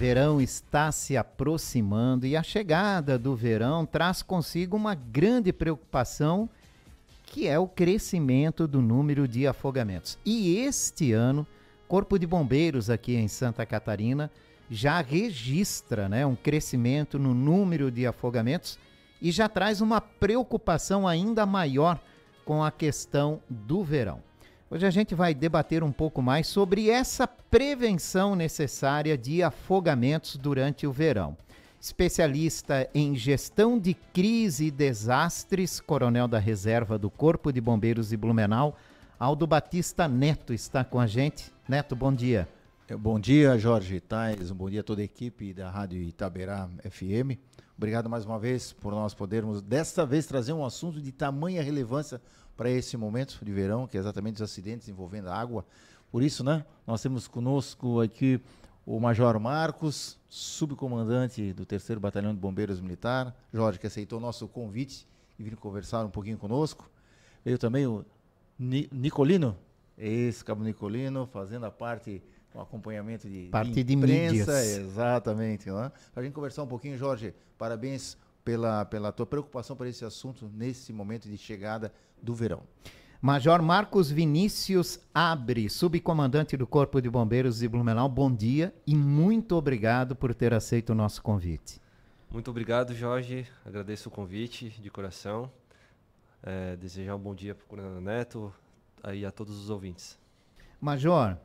Verão está se aproximando e a chegada do verão traz consigo uma grande preocupação, que é o crescimento do número de afogamentos. E este ano, Corpo de Bombeiros aqui em Santa Catarina já registra, né, um crescimento no número de afogamentos e já traz uma preocupação ainda maior com a questão do verão. Hoje a gente vai debater um pouco mais sobre essa prevenção necessária de afogamentos durante o verão. Especialista em gestão de crise e desastres, coronel da reserva do Corpo de Bombeiros de Blumenau, Aldo Batista Neto está com a gente. Neto, bom dia. Bom dia, Jorge Tais, um bom dia a toda a equipe da Rádio Itaberá FM. Obrigado mais uma vez por nós podermos, desta vez, trazer um assunto de tamanha relevância para esse momento de verão, que é exatamente os acidentes envolvendo a água. Por isso, né, nós temos conosco aqui o Major Marcos, subcomandante do 3º Batalhão de Bombeiros Militar. Jorge, que aceitou o nosso convite e vir conversar um pouquinho conosco. Veio também o Nicolino, ex-cabo Nicolino, fazendo a parte, o acompanhamento de imprensa, mídias. Exatamente. Né? Para a gente conversar um pouquinho, Jorge, parabéns pela tua preocupação por esse assunto nesse momento de chegada do verão. Major Marcos Vinícius Abre, subcomandante do Corpo de Bombeiros de Blumenau, bom dia e muito obrigado por ter aceito o nosso convite. Muito obrigado, Jorge, agradeço o convite de coração, desejar um bom dia para o Coronel Neto e a todos os ouvintes. Major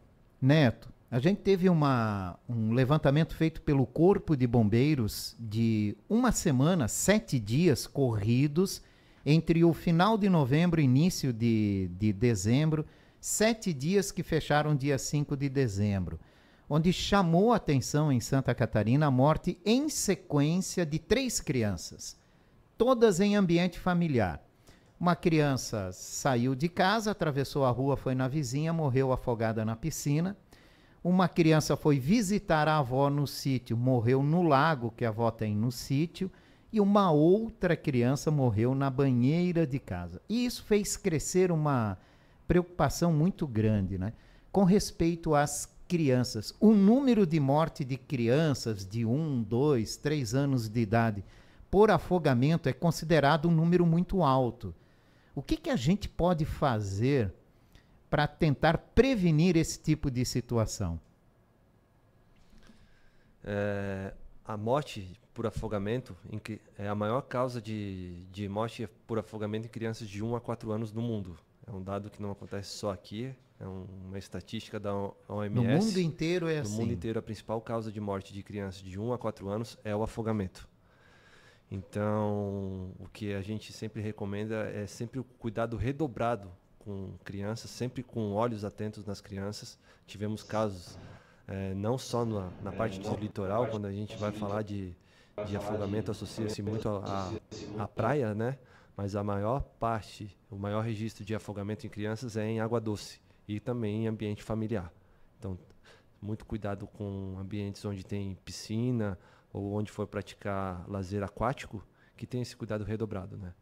Neto, a gente teve um levantamento feito pelo Corpo de Bombeiros de uma semana, 7 dias corridos, entre o final de novembro e início de dezembro, 7 dias que fecharam dia 5 de dezembro, onde chamou a atenção em Santa Catarina a morte em sequência de 3 crianças, todas em ambiente familiar. Uma criança saiu de casa, atravessou a rua, foi na vizinha, morreu afogada na piscina. Uma criança foi visitar a avó no sítio, morreu no lago que a avó tem no sítio. E uma outra criança morreu na banheira de casa. E isso fez crescer uma preocupação muito grande, né? Com respeito às crianças. O número de morte de crianças de 1, 2, 3 anos de idade por afogamento é considerado um número muito alto. O que a gente pode fazer para tentar prevenir esse tipo de situação? A morte por afogamento é a maior causa de morte por afogamento em crianças de 1 a 4 anos no mundo. É um dado que não acontece só aqui, é uma estatística da OMS. No mundo inteiro é assim? No mundo inteiro, a principal causa de morte de crianças de 1 a 4 anos é o afogamento. Então, o que a gente sempre recomenda é sempre o cuidado redobrado com crianças, sempre com olhos atentos nas crianças. Tivemos casos, não só na parte do litoral, quando a gente vai falar de afogamento, associa-se muito à praia, né? Mas a maior parte, o maior registro de afogamento em crianças é em água doce e também em ambiente familiar. Então, muito cuidado com ambientes onde tem piscina ou onde for praticar lazer aquático, que tem esse cuidado redobrado, né?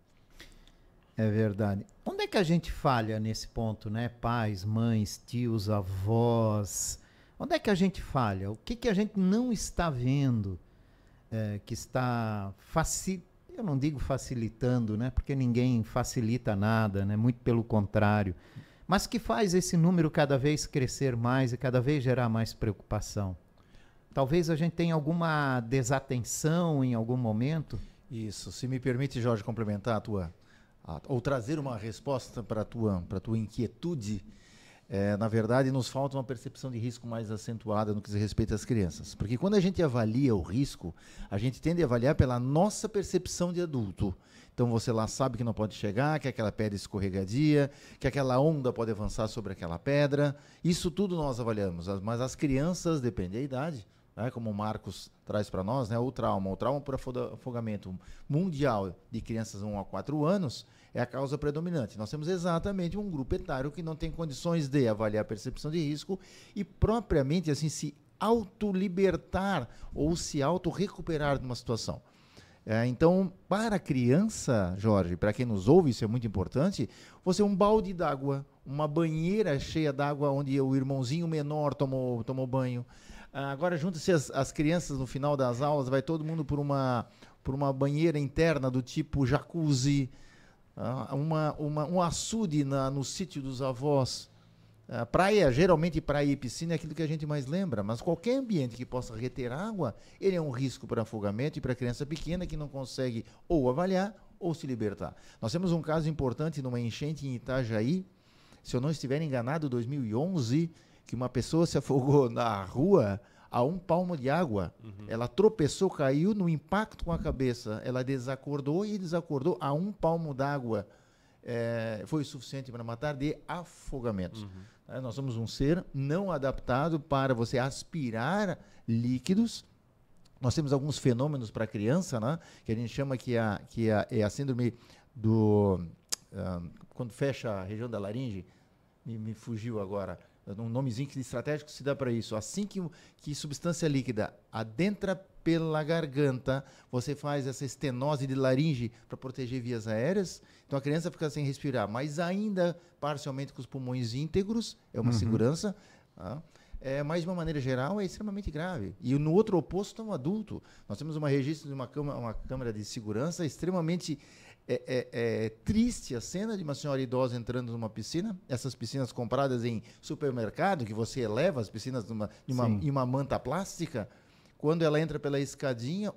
É verdade. Onde é que a gente falha nesse ponto, né? Pais, mães, tios, avós. Onde é que a gente falha? O que a gente não está vendo que está eu não digo facilitando, né? Porque ninguém facilita nada, né? Muito pelo contrário. Mas que faz esse número cada vez crescer mais e cada vez gerar mais preocupação? Talvez a gente tenha alguma desatenção em algum momento? Isso. Se me permite, Jorge, complementar ou trazer uma resposta para a tua inquietude, na verdade, nos falta uma percepção de risco mais acentuada no que diz respeito às crianças. Porque quando a gente avalia o risco, a gente tende a avaliar pela nossa percepção de adulto. Então você lá sabe que não pode chegar, que aquela pedra é escorregadia, que aquela onda pode avançar sobre aquela pedra. Isso tudo nós avaliamos, mas as crianças, depende da idade, né? Como o Marcos traz para nós, né? O trauma por afogamento mundial de crianças 1 a 4 anos é a causa predominante. Nós temos exatamente um grupo etário que não tem condições de avaliar a percepção de risco e propriamente assim se autolibertar ou se autorrecuperar de uma situação. Então, para a criança, Jorge, para quem nos ouve, isso é muito importante, você um balde d'água, uma banheira cheia d'água onde o irmãozinho menor tomou banho, Agora junta-se as crianças no final das aulas, vai todo mundo por uma banheira interna do tipo jacuzzi, um açude no sítio dos avós. Praia, geralmente praia e piscina é aquilo que a gente mais lembra, mas qualquer ambiente que possa reter água, ele é um risco para afogamento e para criança pequena que não consegue ou avaliar ou se libertar. Nós temos um caso importante numa enchente em Itajaí, se eu não estiver enganado, 2011, que uma pessoa se afogou na rua a 1 palmo de água. Ela tropeçou, caiu no impacto com a cabeça, ela desacordou a 1 palmo d'água. Foi o suficiente para matar de afogamentos. Nós somos um ser não adaptado para você aspirar líquidos. Nós temos alguns fenômenos para a criança, né, que a gente chama que é a síndrome do... quando fecha a região da laringe, me fugiu agora, um nomezinho estratégico se dá para isso. Assim que substância líquida adentra pela garganta, você faz essa estenose de laringe para proteger vias aéreas, então a criança fica sem respirar, mas ainda parcialmente com os pulmões íntegros, é uma segurança, mas de uma maneira geral é extremamente grave. E no outro oposto está um adulto. Nós temos uma registro de uma câmera de segurança extremamente triste, a cena de uma senhora idosa entrando numa piscina, essas piscinas compradas em supermercado, que você eleva as piscinas em uma manta plástica. Quando ela entra pela escadinha,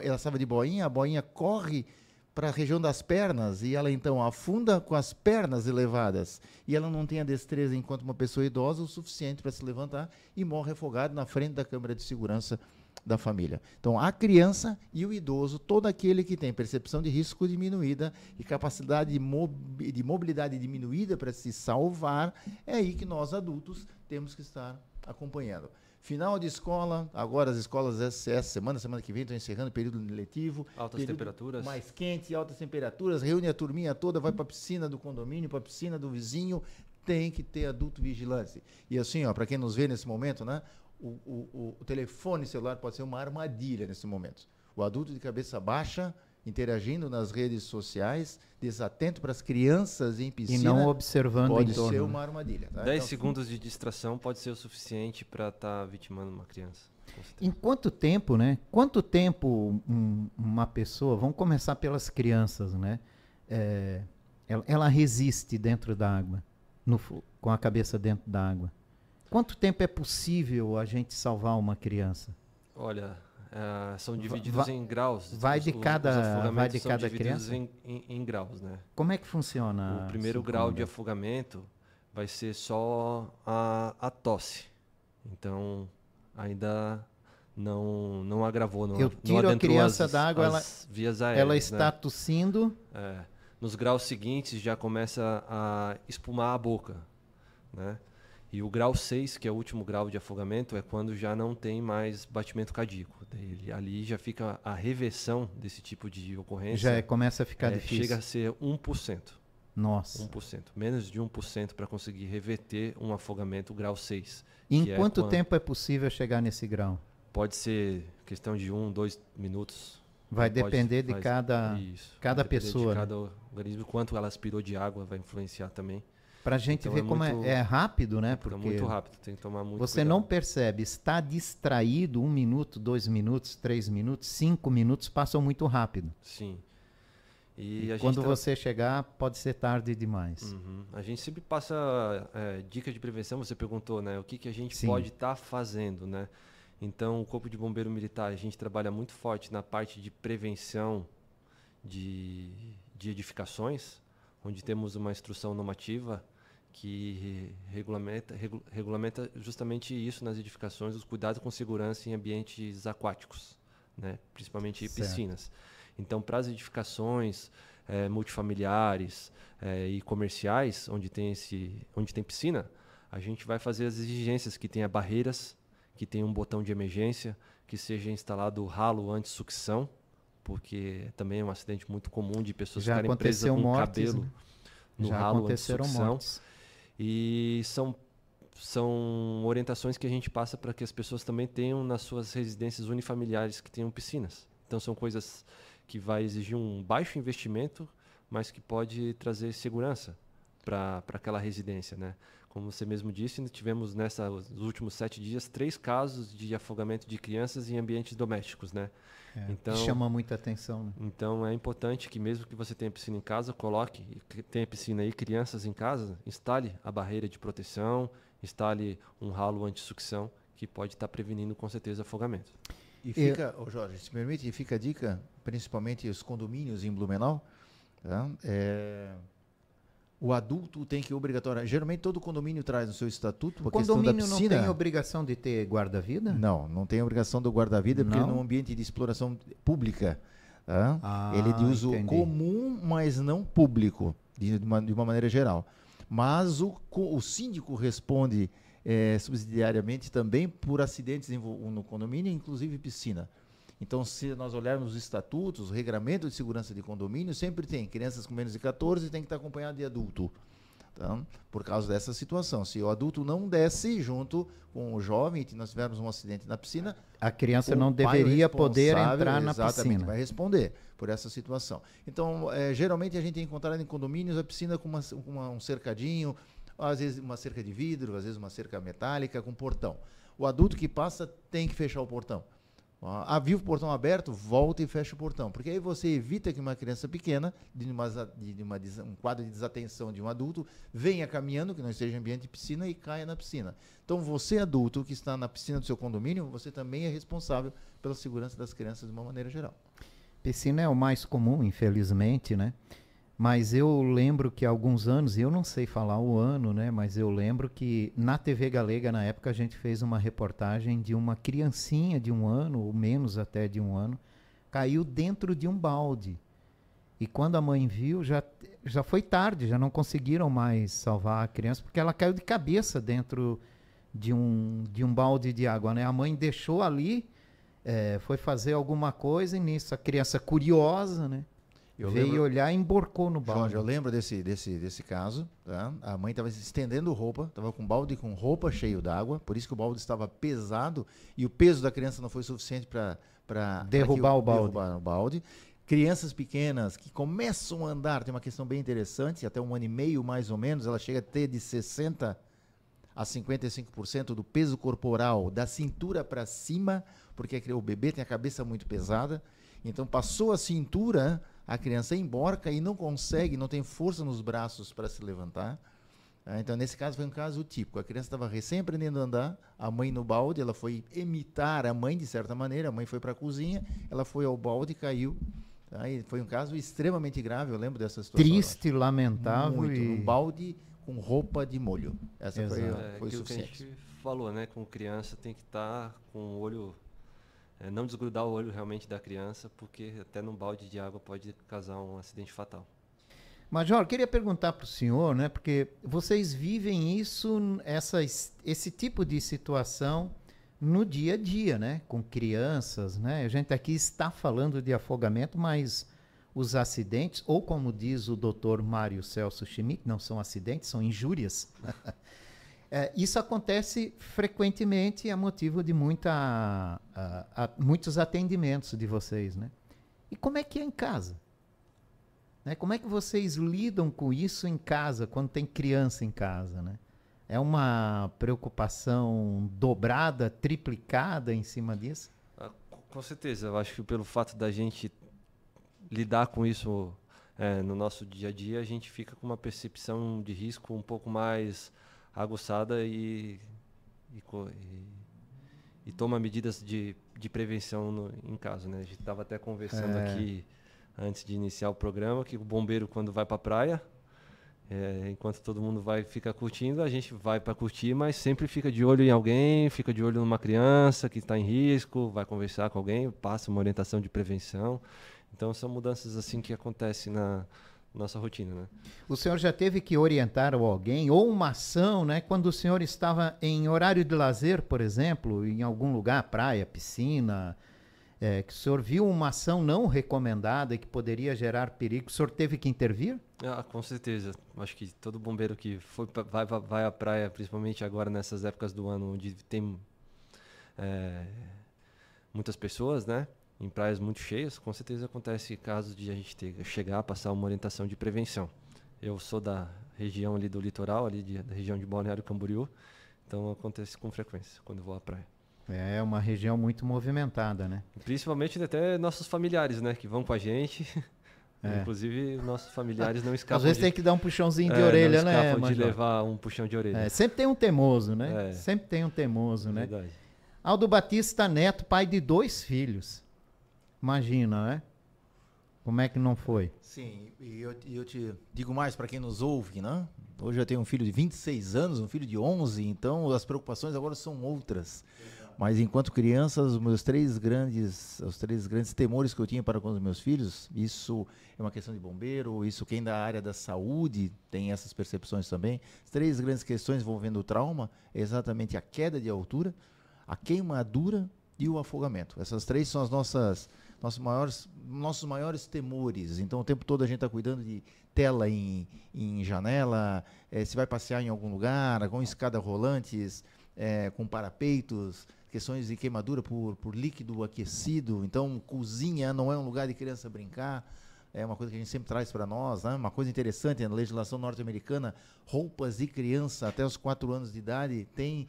ela estava de boinha, a boinha corre para a região das pernas e ela então afunda com as pernas elevadas. E ela não tem a destreza, enquanto uma pessoa idosa, o suficiente para se levantar e morre afogado na frente da câmera de segurança da família. Então, a criança e o idoso, todo aquele que tem percepção de risco diminuída e capacidade de mobilidade diminuída para se salvar, é aí que nós adultos temos que estar acompanhando. Final de escola, agora as escolas essa semana que vem estão encerrando o período letivo. Altas temperaturas. Mais quente, altas temperaturas, reúne a turminha toda, vai para a piscina do condomínio, para a piscina do vizinho, tem que ter adulto vigilante. E assim, para quem nos vê nesse momento, né, o telefone celular pode ser uma armadilha nesse momento. O adulto de cabeça baixa, interagindo nas redes sociais, desatento para as crianças em piscina. E não observando pode em torno. ser uma armadilha. Tá? 10 segundos de distração pode ser o suficiente para estar vitimando uma criança. Em quanto tempo, né? Quanto tempo uma pessoa, vamos começar pelas crianças, né? Ela resiste dentro da água, com a cabeça dentro da água. Quanto tempo é possível a gente salvar uma criança? Olha, são divididos em graus. Vai de cada criança? Em graus, né? Como é que funciona? O primeiro grau de afogamento vai ser só a tosse. Então, ainda não agravou. Eu tiro a criança da água, vias aéreas, ela está tossindo. Nos graus seguintes já começa a espumar a boca, né? E o grau 6, que é o último grau de afogamento, é quando já não tem mais batimento cardíaco. Ali já fica a reversão desse tipo de ocorrência. Já começa a ficar difícil. Chega a ser 1%. Nossa. 1%. Menos de 1% para conseguir reverter um afogamento grau 6. Em quanto tempo é possível chegar nesse grau? Pode ser questão de 1, 2 minutos. Vai depender de cada pessoa. De cada organismo. Quanto ela aspirou de água vai influenciar também. Para a gente ver como é rápido, né? Porque muito rápido, tem que tomar muito você cuidado. Não percebe, está distraído 1 minuto, 2 minutos, 3 minutos, 5 minutos passam muito rápido. Sim. E quando você chegar, pode ser tarde demais. A gente sempre passa dicas de prevenção, você perguntou, né? O que a gente pode estar fazendo, né? Então, o Corpo de Bombeiro Militar, a gente trabalha muito forte na parte de prevenção de edificações, onde temos uma instrução normativa que regulamenta justamente isso nas edificações, os cuidados com segurança em ambientes aquáticos, né? Principalmente piscinas. Então, para as edificações multifamiliares e comerciais, onde tem piscina, a gente vai fazer as exigências que tenha barreiras, que tenha um botão de emergência, que seja instalado ralo anti-sucção, porque também é um acidente muito comum de pessoas ficarem presas com cabelo no ralo anti-sucção. E são orientações que a gente passa para que as pessoas também tenham nas suas residências unifamiliares que tenham piscinas. Então são coisas que vai exigir um baixo investimento, mas que pode trazer segurança para aquela residência, né? como você mesmo disse, tivemos nos últimos 7 dias 3 casos de afogamento de crianças em ambientes domésticos, né? Então, chama muita atenção. Né? Então é importante que mesmo que você tenha piscina em casa, tenha piscina aí, crianças em casa, instale a barreira de proteção, instale um ralo anti-sucção, que pode estar prevenindo com certeza afogamento. E fica, Jorge, se permite, fica a dica, principalmente os condomínios em Blumenau, tá? O adulto tem que obrigatoriamente, geralmente todo condomínio traz no seu estatuto a questão da piscina. O condomínio não tem obrigação de ter guarda-vida? Não tem obrigação do guarda-vida, porque ele é um ambiente de exploração pública. Tá? Ele é de uso comum, mas não público, de uma maneira geral. Mas o síndico responde subsidiariamente também por acidentes no condomínio, inclusive piscina. Então, se nós olharmos os estatutos, o regramento de segurança de condomínio, sempre tem crianças com menos de 14 tem que estar acompanhado de adulto. Tá? Por causa dessa situação. Se o adulto não desce junto com o jovem, e nós tivermos um acidente na piscina, a criança não deveria poder entrar na piscina. Vai responder por essa situação. Então, geralmente a gente encontra em condomínios a piscina com um cercadinho, às vezes uma cerca de vidro, às vezes uma cerca metálica com portão. O adulto que passa tem que fechar o portão. Viu o portão aberto, volta e fecha o portão. Porque aí você evita que uma criança pequena, um quadro de desatenção de um adulto, venha caminhando, que não esteja em ambiente de piscina, e caia na piscina. Então você, adulto, que está na piscina do seu condomínio, você também é responsável pela segurança das crianças de uma maneira geral. Piscina é o mais comum, infelizmente, né? Mas eu lembro que há alguns anos, eu não sei falar o ano, né? Mas eu lembro que na TV Galega, na época, a gente fez uma reportagem de uma criancinha de 1 ano, ou menos até de 1 ano, caiu dentro de um balde. E quando a mãe viu, já foi tarde, já não conseguiram mais salvar a criança, porque ela caiu de cabeça dentro de um balde de água, né? A mãe deixou ali, foi fazer alguma coisa, e nisso a criança curiosa, né? Veio olhar e emborcou no balde. Jorge, eu lembro desse caso. Tá? A mãe estava estendendo roupa, estava com um balde com roupa cheio d'água, por isso que o balde estava pesado e o peso da criança não foi suficiente para derrubar o balde. Crianças pequenas que começam a andar, tem uma questão bem interessante, até 1 ano e meio mais ou menos, ela chega a ter de 60% a 55% do peso corporal da cintura para cima, porque o bebê tem a cabeça muito pesada. Então passou a cintura, a criança emborca e não consegue, não tem força nos braços para se levantar. Então, nesse caso, foi um caso típico. A criança estava recém aprendendo a andar, a mãe no balde, ela foi imitar a mãe, de certa maneira, a mãe foi para a cozinha, ela foi ao balde e caiu. E foi um caso extremamente grave, eu lembro dessa situação. Triste, lamentável. Muito, um balde com roupa de molho. Essa foi o suficiente. Que a gente falou, né? Com criança tem que estar com o olho... não desgrudar o olho realmente da criança, porque até num balde de água pode causar um acidente fatal. Major, queria perguntar para o senhor, né, porque vocês vivem esse tipo de situação no dia a dia, né, com crianças, né? A gente aqui está falando de afogamento, mas os acidentes, ou como diz o Dr. Mário Celso Schmidt, não são acidentes, são injúrias. Isso acontece frequentemente a motivo de muitos atendimentos de vocês, né? E como é que é em casa? Né? Como é que vocês lidam com isso em casa, quando tem criança em casa, né? É uma preocupação dobrada, triplicada em cima disso? Com certeza. Eu acho que pelo fato da gente lidar com isso no nosso dia a dia, a gente fica com uma percepção de risco um pouco mais aguçada e toma medidas de prevenção em casa, né? A gente estava até conversando aqui antes de iniciar o programa que o bombeiro, quando vai para a praia, enquanto todo mundo fica curtindo, a gente vai para curtir, mas sempre fica de olho em alguém, fica de olho numa criança que está em risco, vai conversar com alguém, passa uma orientação de prevenção. Então são mudanças assim que acontecem na nossa rotina, né? O senhor já teve que orientar alguém ou uma ação, né? Quando o senhor estava em horário de lazer, por exemplo, em algum lugar, praia, piscina, que o senhor viu uma ação não recomendada e que poderia gerar perigo, o senhor teve que intervir? Com certeza. Acho que todo bombeiro que vai à praia, principalmente agora nessas épocas do ano onde tem muitas pessoas, né? Em praias muito cheias, com certeza acontece casos de a gente chegar a passar uma orientação de prevenção. Eu sou da região ali do litoral, da região de Balneário Camboriú, então acontece com frequência quando eu vou à praia. É uma região muito movimentada, né? Principalmente até nossos familiares, né, que vão com a gente. Inclusive, nossos familiares não escapam Às vezes tem que dar um puxãozinho de orelha, não né, escapam de Major? levar um puxão de orelha. Sempre tem um teimoso, né? É. Sempre tem um teimoso, né? Verdade. Aldo Batista Neto, pai de 2 filhos. Imagina, né? Como é que não foi? Sim, e eu te digo mais para quem nos ouve, né? Hoje eu tenho um filho de 26 anos, um filho de 11, então as preocupações agora são outras. Mas enquanto crianças, os três grandes temores que eu tinha para com os meus filhos, isso é uma questão de bombeiro, isso quem da área da saúde tem essas percepções também. As 3 grandes questões envolvendo o trauma é exatamente a queda de altura, a queimadura e o afogamento. Essas 3 são as nossos maiores temores. Então o tempo todo a gente está cuidando de tela em janela, se vai passear em algum lugar, com escada rolantes, com parapeitos, questões de queimadura por líquido aquecido. Então, cozinha não é um lugar de criança brincar. É uma coisa que a gente sempre traz para nós, né? Uma coisa interessante, na legislação norte-americana, roupas de criança até os 4 anos de idade têm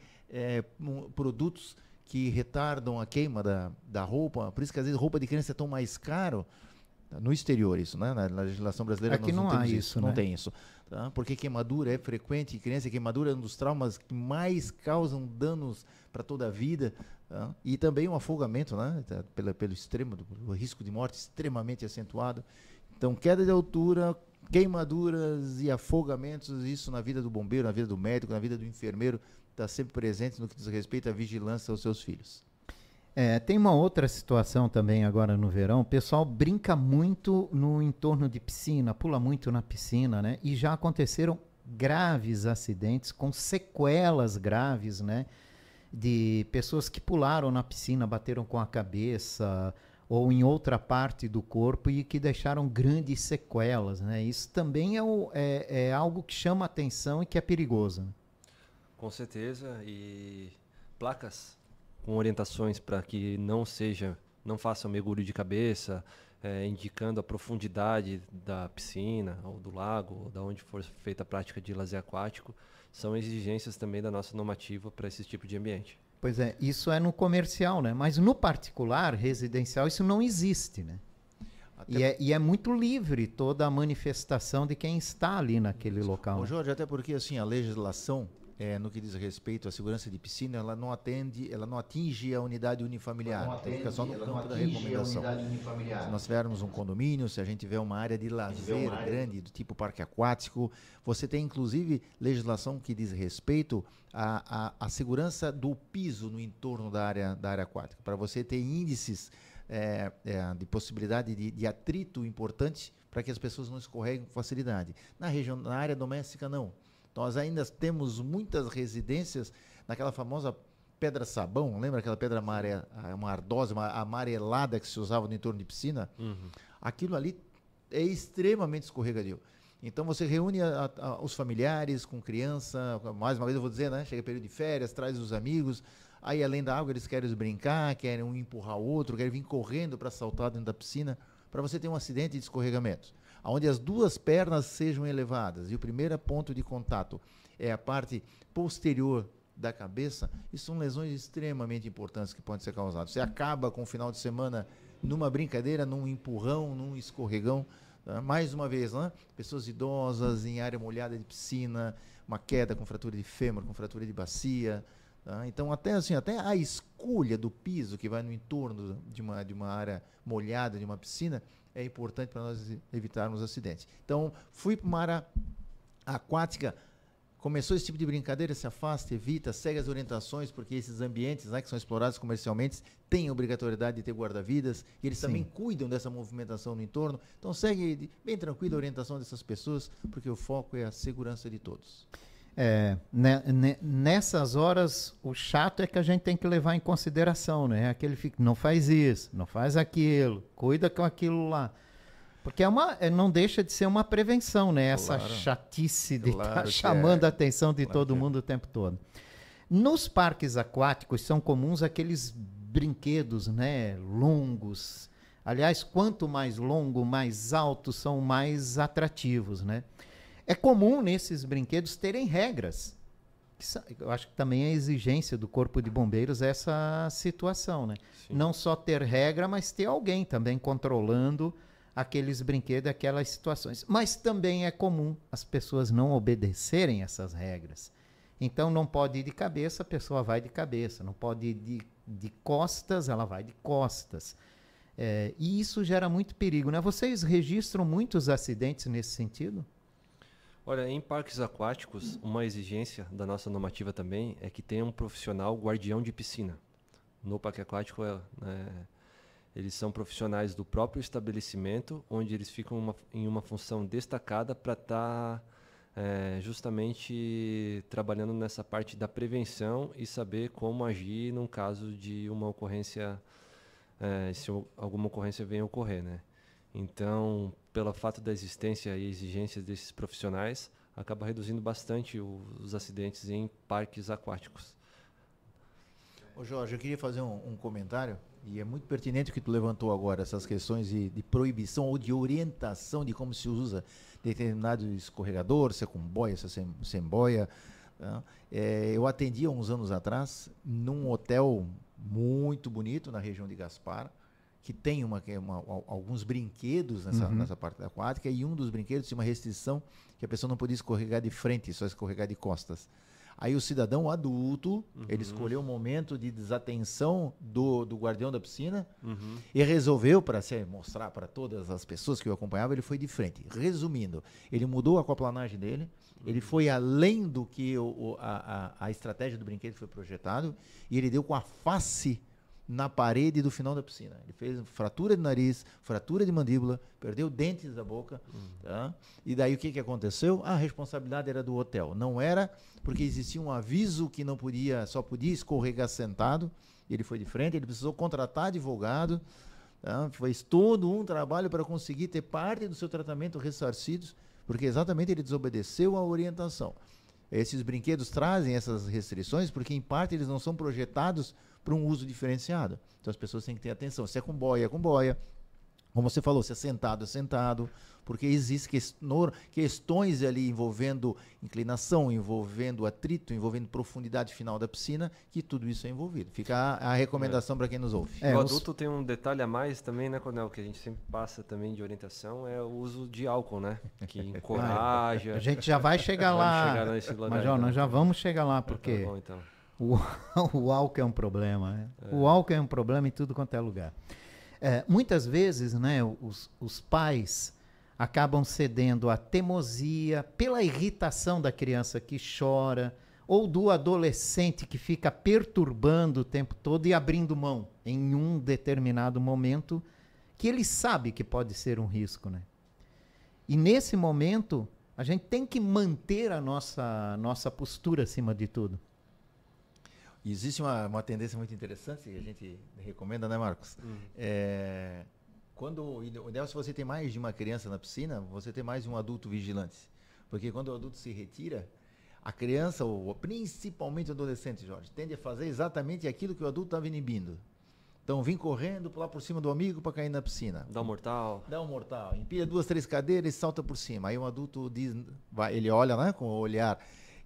produtos que retardam a queima da roupa. Por isso que às vezes roupa de criança é tão mais caro no exterior, isso, né? Na legislação brasileira aqui não há isso, não né? tem isso. Tá? Porque queimadura é frequente, criança, queimadura é um dos traumas que mais causam danos para toda a vida, tá? E também um afogamento, né? Pelo extremo, o risco de morte extremamente acentuado. Então, queda de altura, queimaduras e afogamentos, isso na vida do bombeiro, na vida do médico, na vida do enfermeiro, está sempre presente no que diz respeito à vigilância aos seus filhos. Tem uma outra situação também agora no verão. O pessoal brinca muito no entorno de piscina, pula muito na piscina, né? E já aconteceram graves acidentes com sequelas graves, né? De pessoas que pularam na piscina, bateram com a cabeça ou em outra parte do corpo e que deixaram grandes sequelas, né? Isso também é algo que chama atenção e que é perigoso, né? Com certeza, e placas com orientações para que não faça mergulho de cabeça, indicando a profundidade da piscina ou do lago, ou da onde for feita a prática de lazer aquático, são exigências também da nossa normativa para esse tipo de ambiente. Pois é, isso é no comercial, né? Mas no particular, residencial, isso não existe, né? E é muito livre toda a manifestação de quem está ali naquele local. Ô, Jorge, até porque assim, a legislação, no que diz respeito à segurança de piscina, ela não atinge a unidade unifamiliar, fica só no campo da recomendação. Se nós tivermos um condomínio, se a gente tiver uma área de lazer grande, do tipo parque aquático, você tem inclusive legislação que diz respeito à segurança do piso no entorno da área aquática, para você ter índices de possibilidade de atrito importante para que as pessoas não escorreguem com facilidade. Na área doméstica, não. Nós ainda temos muitas residências naquela famosa pedra-sabão, lembra aquela pedra uma ardosa, uma amarelada que se usava no entorno de piscina? Uhum. Aquilo ali é extremamente escorregadio. Então você reúne os familiares com criança, mais uma vez eu vou dizer, né? Chega período de férias, traz os amigos, aí além da água eles querem brincar, querem um empurrar o outro, querem vir correndo para saltar dentro da piscina, para você ter um acidente de escorregamento, onde as 2 pernas sejam elevadas e o primeiro ponto de contato é a parte posterior da cabeça, isso são lesões extremamente importantes que podem ser causadas. Você acaba com o final de semana numa brincadeira, num empurrão, num escorregão, tá? Mais uma vez, né? Pessoas idosas em área molhada de piscina, uma queda com fratura de fêmur, com fratura de bacia, tá? Então até a escolha do piso que vai no entorno de uma área molhada, de uma piscina, é importante para nós evitarmos acidentes. Então, fui para uma área aquática, começou esse tipo de brincadeira, se afasta, evita, segue as orientações, porque esses ambientes, né, que são explorados comercialmente têm a obrigatoriedade de ter guarda-vidas, e eles também cuidam dessa movimentação no entorno. Então, segue bem tranquilo a orientação dessas pessoas, porque o foco é a segurança de todos. Nessas horas, o chato é que a gente tem que levar em consideração, né? Aquele fica, não faz isso, não faz aquilo, cuida com aquilo lá. Porque não deixa de ser uma prevenção, né? Essa chatice de estar chamando a atenção de todo mundo o tempo todo. Nos parques aquáticos são comuns aqueles brinquedos, né? Longos. Aliás, quanto mais longo, mais alto, são mais atrativos, né? É comum nesses brinquedos terem regras. Eu acho que também é exigência do Corpo de Bombeiros essa situação, né? Sim. Não só ter regra, mas ter alguém também controlando aqueles brinquedos, aquelas situações. Mas também é comum as pessoas não obedecerem essas regras. Então não pode ir de cabeça, a pessoa vai de cabeça. Não pode ir de costas, ela vai de costas. E isso gera muito perigo, né? Vocês registram muitos acidentes nesse sentido? Olha, em parques aquáticos, uma exigência da nossa normativa também é que tenha um profissional guardião de piscina. No parque aquático, eles são profissionais do próprio estabelecimento, onde eles ficam em uma função destacada para estar justamente trabalhando nessa parte da prevenção e saber como agir num caso de uma ocorrência, se alguma ocorrência venha a ocorrer, né? Então, pelo fato da existência e exigências desses profissionais, acaba reduzindo bastante os acidentes em parques aquáticos. Ô Jorge, eu queria fazer um comentário, e é muito pertinente o que tu levantou agora, essas questões de proibição ou de orientação de como se usa determinado escorregador, se é com boia, se é sem boia. Tá? Eu atendi há uns anos atrás num hotel muito bonito na região de Gaspar, que tem alguns brinquedos nessa parte aquática, e um dos brinquedos tinha uma restrição que a pessoa não podia escorregar de frente, só escorregar de costas. Aí o cidadão adulto, ele escolheu o momento de desatenção do guardião da piscina e resolveu, para mostrar para todas as pessoas que o acompanhavam, ele foi de frente. Resumindo, ele mudou a aquaplanagem dele, ele foi além do que a estratégia do brinquedo foi projetado, e ele deu com a face na parede do final da piscina. Ele fez fratura de nariz, fratura de mandíbula, perdeu dentes da boca. Tá? E daí o que aconteceu? A responsabilidade era do hotel. Não era, porque existia um aviso que não podia, só podia escorregar sentado. Ele foi de frente, ele precisou contratar advogado. Tá? Fez todo um trabalho para conseguir ter parte do seu tratamento ressarcidos, porque exatamente ele desobedeceu a orientação. Esses brinquedos trazem essas restrições porque, em parte, eles não são projetados para um uso diferenciado. Então, as pessoas têm que ter atenção. Se é com boia, é com boia. Como você falou, se é sentado, é sentado. Porque existem questões ali envolvendo inclinação, envolvendo atrito, envolvendo profundidade final da piscina, que tudo isso é envolvido. Fica a recomendação para quem nos ouve. O adulto tem um detalhe a mais também, né, Coronel, que a gente sempre passa também de orientação, é o uso de álcool, né? Que encoraja. A gente já vai chegar lá. Mas, nós já vamos chegar lá, porque tá bom, então. o álcool é um problema. Né? O álcool é um problema em tudo quanto é lugar. Muitas vezes, né, os pais acabam cedendo à teimosia, pela irritação da criança que chora, ou do adolescente que fica perturbando o tempo todo e abrindo mão em um determinado momento que ele sabe que pode ser um risco, né? E nesse momento, a gente tem que manter a nossa postura acima de tudo. Existe uma tendência muito interessante que a gente recomenda, né, Marcos? O ideal, se você tem mais de uma criança na piscina, você tem mais de um adulto vigilante. Porque quando o adulto se retira, a criança, ou principalmente o adolescente, Jorge, tende a fazer exatamente aquilo que o adulto estava inibindo. Então, vim correndo, pular por cima do amigo para cair na piscina. Dá um mortal. Empilha 2, 3 cadeiras e salta por cima. Aí um adulto ele olha, né, com o olhar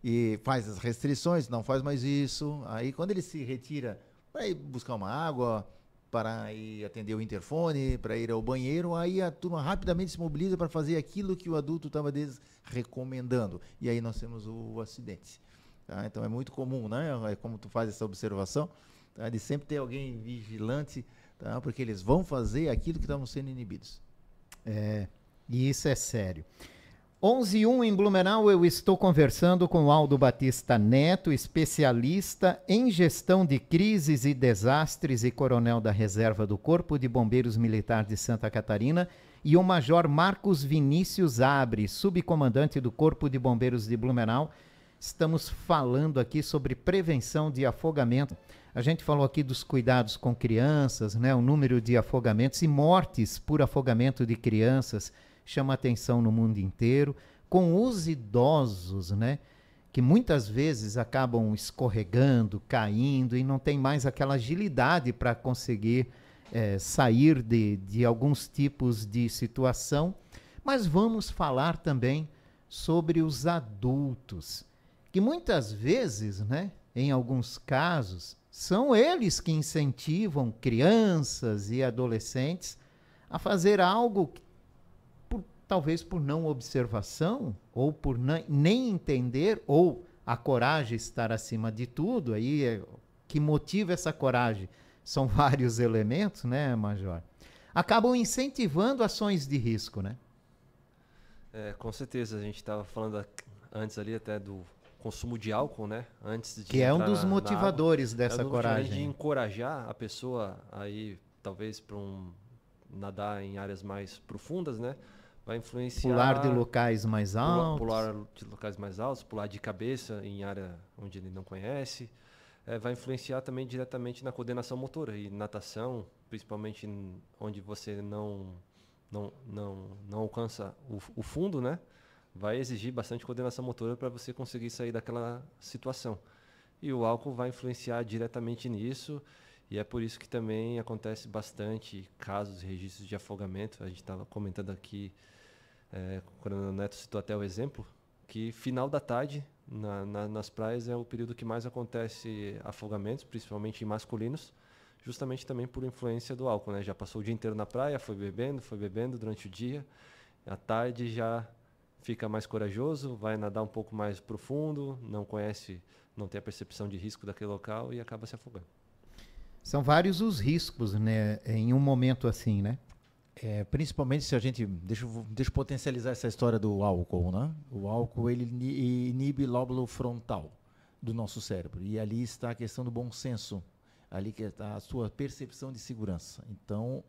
e faz as restrições, não faz mais isso. Aí, quando ele se retira para ir buscar uma água, para ir atender o interfone, para ir ao banheiro, aí a turma rapidamente se mobiliza para fazer aquilo que o adulto estava recomendando. E aí nós temos o acidente. Tá? Então é muito comum, né? É como tu faz essa observação, tá? De sempre ter alguém vigilante, tá? Porque eles vão fazer aquilo que estavam sendo inibidos. E isso é sério. 11h01 em Blumenau, eu estou conversando com o Aldo Batista Neto, especialista em gestão de crises e desastres e coronel da reserva do Corpo de Bombeiros Militar de Santa Catarina, e o Major Marcos Vinícius Abre, subcomandante do Corpo de Bombeiros de Blumenau. Estamos falando aqui sobre prevenção de afogamento. A gente falou aqui dos cuidados com crianças, né? O número de afogamentos e mortes por afogamento de crianças chama atenção no mundo inteiro, com os idosos, né, que muitas vezes acabam escorregando, caindo e não tem mais aquela agilidade para conseguir sair de alguns tipos de situação. Mas vamos falar também sobre os adultos, que muitas vezes, né, em alguns casos, são eles que incentivam crianças e adolescentes a fazer algo que, talvez por não observação, ou por nem entender, ou a coragem estar acima de tudo, aí que motiva essa coragem são vários elementos, né, Major? Acabam incentivando ações de risco, né? Com certeza, a gente estava falando antes ali até do consumo de álcool, né? Antes de que é um entrar dos motivadores dessa coragem. De encorajar a pessoa aí, talvez para nadar em áreas mais profundas, né? Vai influenciar... Pular de locais mais altos. Pular de locais mais altos, pular de cabeça em área onde ele não conhece. Vai influenciar também diretamente na coordenação motora e natação, principalmente onde você não alcança o fundo, né? Vai exigir bastante coordenação motora para você conseguir sair daquela situação. E o álcool vai influenciar diretamente nisso, e é por isso que também acontece bastante casos e registros de afogamento. A gente estava comentando aqui, quando o Neto citou até o exemplo, que final da tarde, nas praias, é o período que mais acontece afogamentos, principalmente em masculinos, justamente também por influência do álcool, né? Já passou o dia inteiro na praia, foi bebendo durante o dia, à tarde já fica mais corajoso, vai nadar um pouco mais profundo, não tem a percepção de risco daquele local e acaba se afogando. São vários os riscos, né, em um momento assim, né? Principalmente se a gente... Deixa eu potencializar essa história do álcool, né? O álcool, ele inibe o lóbulo frontal do nosso cérebro. E ali está a questão do bom senso. Ali que está a sua percepção de segurança. Então,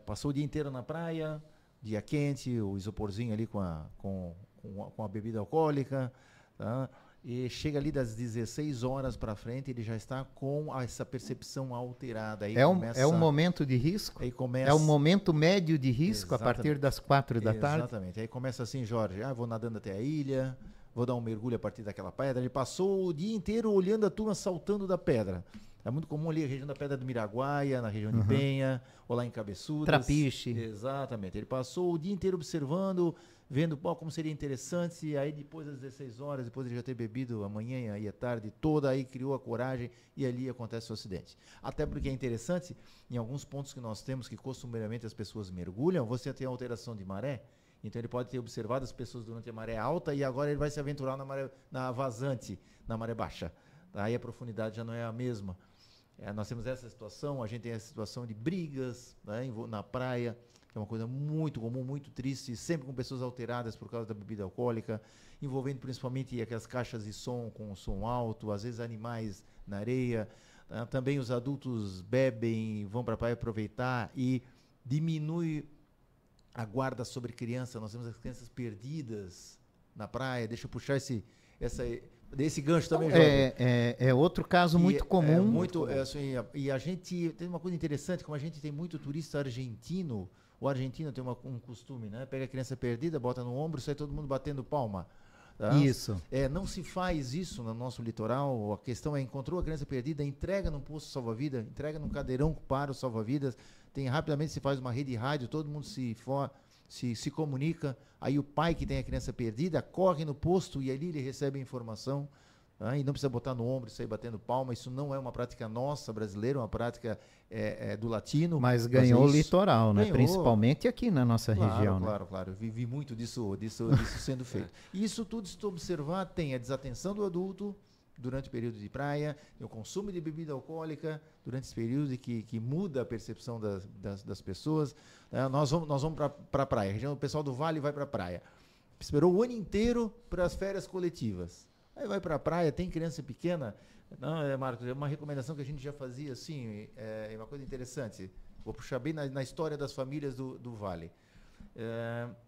passou o dia inteiro na praia, dia quente, o isoporzinho ali com a bebida alcoólica, tá? E chega ali das 16 horas para frente, ele já está com essa percepção alterada. Aí é um momento de risco? Aí começa, é um momento médio de risco. Exatamente. A partir das 4 da tarde? Exatamente. Aí começa assim, Jorge, vou nadando até a ilha, vou dar um mergulho a partir daquela pedra. Ele passou o dia inteiro olhando a turma saltando da pedra. É muito comum ali na região da Pedra do Miraguaia, na região de Penha, ou lá em Cabeçudas. Trapiche. Exatamente. Ele passou o dia inteiro observando, vendo como seria interessante, e aí depois das 16 horas, depois ele já ter bebido a manhã e a tarde toda, aí criou a coragem e ali acontece o acidente. Até porque é interessante, em alguns pontos que nós temos que costumeiramente as pessoas mergulham, você tem alteração de maré, então ele pode ter observado as pessoas durante a maré alta e agora ele vai se aventurar na vazante, na maré baixa. Aí a profundidade já não é a mesma. Nós temos essa situação, a gente tem essa situação de brigas, né, na praia, que é uma coisa muito comum, muito triste, sempre com pessoas alteradas por causa da bebida alcoólica, envolvendo principalmente aquelas caixas de som com som alto, às vezes animais na areia. Também os adultos bebem, vão para a praia aproveitar e diminui a guarda sobre criança. Nós temos as crianças perdidas na praia. Deixa eu puxar desse gancho também, Jorge. É outro caso muito comum. Assim, e a gente tem uma coisa interessante, como a gente tem muito turista argentino, o argentino tem um costume, né? Pega a criança perdida, bota no ombro e sai todo mundo batendo palma. Tá? Isso. Não se faz isso no nosso litoral. A questão encontrou a criança perdida, entrega num posto salva-vida, entrega num cadeirão para o salva-vidas, rapidamente se faz uma rede de rádio, todo mundo se comunica, aí o pai que tem a criança perdida corre no posto e ali ele recebe a informação, e não precisa botar no ombro e sair batendo palma. Isso não é uma prática nossa brasileira, é uma prática do latino. Mas ganhou o litoral, né? Principalmente aqui na nossa região. Claro. Eu vivi muito disso sendo feito. E isso tudo, se tu observar, tem a desatenção do adulto durante o período de praia, tem o consumo de bebida alcoólica durante esse período que muda a percepção das pessoas. Nós vamos para a praia, o pessoal do Vale vai para a praia. Esperou o ano inteiro para as férias coletivas. Aí vai para a praia, tem criança pequena. Não, Marcos, é uma recomendação que a gente já fazia assim, é uma coisa interessante. Vou puxar bem na história das famílias do Vale.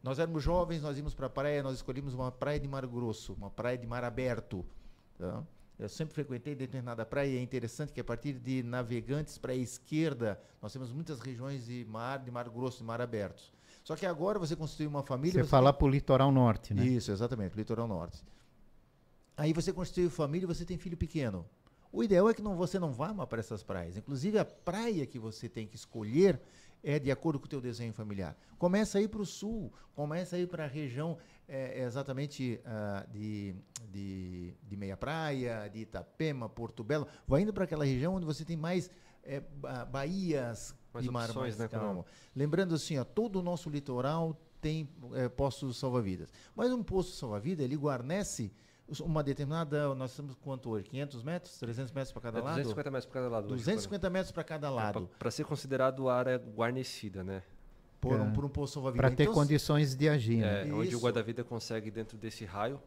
Nós éramos jovens, nós íamos para a praia, nós escolhemos uma praia de mar grosso, uma praia de mar aberto. Tá? Eu sempre frequentei determinada praia e é interessante que a partir de Navegantes para a esquerda, nós temos muitas regiões de mar grosso, de mar aberto. Só que agora você constitui uma família... Você fala para o litoral norte, né? Isso, exatamente, litoral norte. Aí você constitui família e você tem filho pequeno. O ideal é que você não vá mais para essas praias. Inclusive, a praia que você tem que escolher é de acordo com o teu desenho familiar. Começa a ir para o sul, começa a ir para a região exatamente de Meia Praia, de Itapema, Porto Belo. Vai indo para aquela região onde você tem mais baías Mais de mar opções, mais né, calmo. Lembrando assim, ó, todo o nosso litoral tem postos salva-vidas. Mas um posto salva-vida, ele guarnece uma determinada, nós estamos quanto hoje? 500 metros? 300 metros para cada lado? 250 metros para cada lado. 250 metros para cada lado. Para ser considerado área guarnecida, né? Por um posto salva-vida. Para ter Então, condições de agir. Né? Onde o Isso. guarda-vida consegue, dentro desse raio,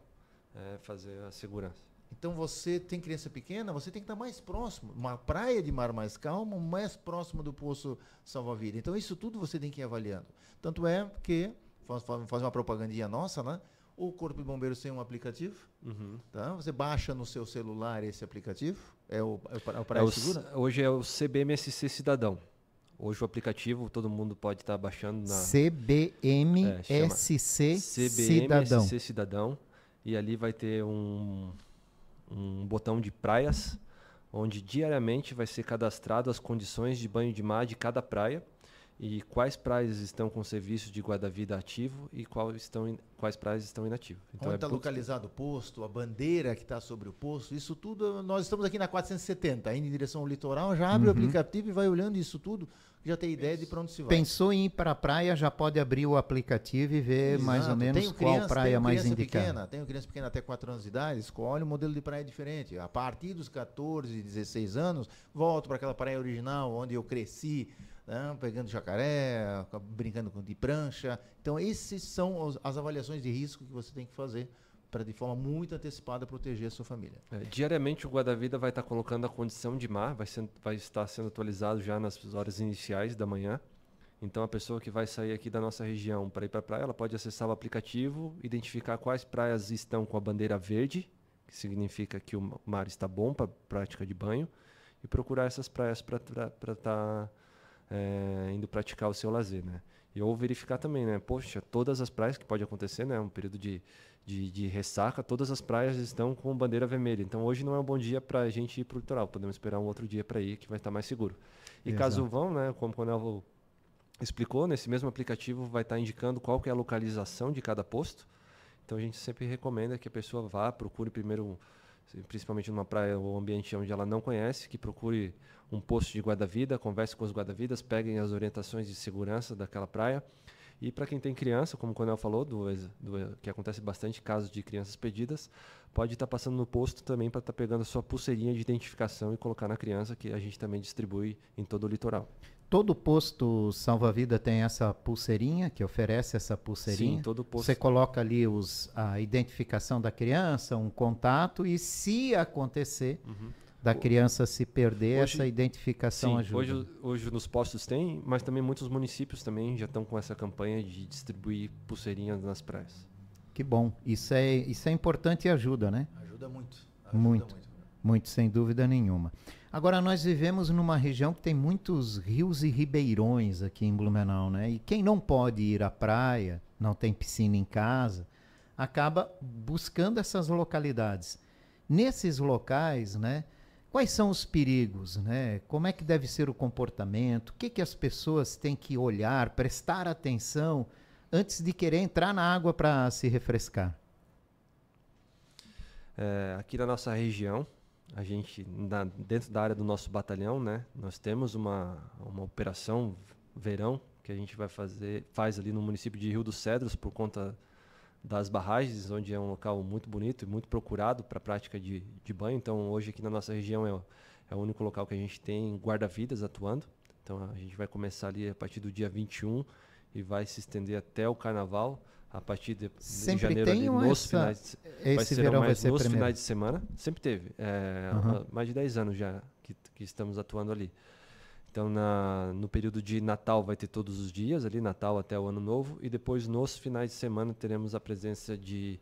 fazer a segurança. Então você tem criança pequena, você tem que estar mais próximo. Uma praia de mar mais calmo, mais próximo do poço salva-vida. Então isso tudo você tem que ir avaliando. Tanto é que, faz uma propagandinha nossa, né? O Corpo de Bombeiros tem um aplicativo. Tá? Você baixa no seu celular esse aplicativo. É o Praia Segura? Hoje é o CBMSC Cidadão. Hoje o aplicativo todo mundo pode estar baixando na CBMSC Cidadão. CBMSC Cidadão. E ali vai ter um botão de praias, onde diariamente vai ser cadastrado as condições de banho de mar de cada praia e quais praias estão com serviço de guarda-vida ativo e quais praias estão inativas. Então, onde está localizado o posto, a bandeira que está sobre o posto, isso tudo, nós estamos aqui na 470, indo em direção ao litoral, já abre o aplicativo e vai olhando isso tudo, já tem ideia de para onde se vai. Pensou em ir para a praia, já pode abrir o aplicativo e ver mais ou menos qual praia mais indicada. Tenho criança pequena até 4 anos de idade, escolhe um modelo de praia diferente. A partir dos 14, 16 anos, volto para aquela praia original, onde eu cresci, né, pegando jacaré, brincando de prancha. Então, esses são as avaliações de risco que você tem que fazer para, de forma muito antecipada, proteger a sua família. Diariamente o guarda-vida vai estar colocando a condição de mar, vai estar sendo atualizado já nas horas iniciais da manhã. Então a pessoa que vai sair aqui da nossa região para ir para a praia, ela pode acessar o aplicativo, identificar quais praias estão com a bandeira verde, que significa que o mar está bom para prática de banho, e procurar essas praias para estar indo praticar o seu lazer, né? E ou verificar também, né? Poxa, todas as praias, que pode acontecer, né? Um período de ressaca, todas as praias estão com bandeira vermelha. Então hoje não é um bom dia para a gente ir para o litoral. Podemos esperar um outro dia para ir, que vai estar mais seguro. E Exato. caso vão, né? Como o Coronel explicou, nesse mesmo aplicativo vai estar indicando qual que é a localização de cada posto. Então a gente sempre recomenda que a pessoa vá, procure primeiro, principalmente numa praia ou ambiente onde ela não conhece, que procure um posto de guarda-vida, converse com os guarda-vidas, peguem as orientações de segurança daquela praia. E para quem tem criança, como o Coronel falou, que acontece bastante casos de crianças perdidas, pode estar passando no posto também para estar pegando a sua pulseirinha de identificação e colocar na criança, que a gente também distribui em todo o litoral. Todo posto salva-vida tem essa pulseirinha, que oferece essa pulseirinha? Sim, todo posto. Você coloca ali a identificação da criança, um contato, e se acontecer da criança se perder, Hoje, essa identificação sim, ajuda. Hoje nos postos tem, mas também muitos municípios também já estão com essa campanha de distribuir pulseirinhas nas praias. Que bom. Isso é importante e ajuda, né? Ajuda muito. Muito, sem dúvida nenhuma. Agora, nós vivemos numa região que tem muitos rios e ribeirões aqui em Blumenau, né? E quem não pode ir à praia, não tem piscina em casa, acaba buscando essas localidades. Nesses locais, né? Quais são os perigos, né? Como é que deve ser o comportamento? O que as pessoas têm que olhar, prestar atenção antes de querer entrar na água para se refrescar? Aqui na nossa região, a gente, dentro da área do nosso batalhão, né, nós temos uma operação verão que a gente faz ali no município de Rio dos Cedros por conta das barragens, onde é um local muito bonito e muito procurado para a prática de banho. Então hoje aqui na nossa região é o único local que a gente tem guarda-vidas atuando. Então a gente vai começar ali a partir do dia 21 e vai se estender até o carnaval. A partir de janeiro ali, nos finais nos finais de semana. Sempre teve. Mais de 10 anos já que estamos atuando ali. Então, no período de Natal vai ter todos os dias, ali Natal até o Ano Novo, e depois nos finais de semana teremos a presença de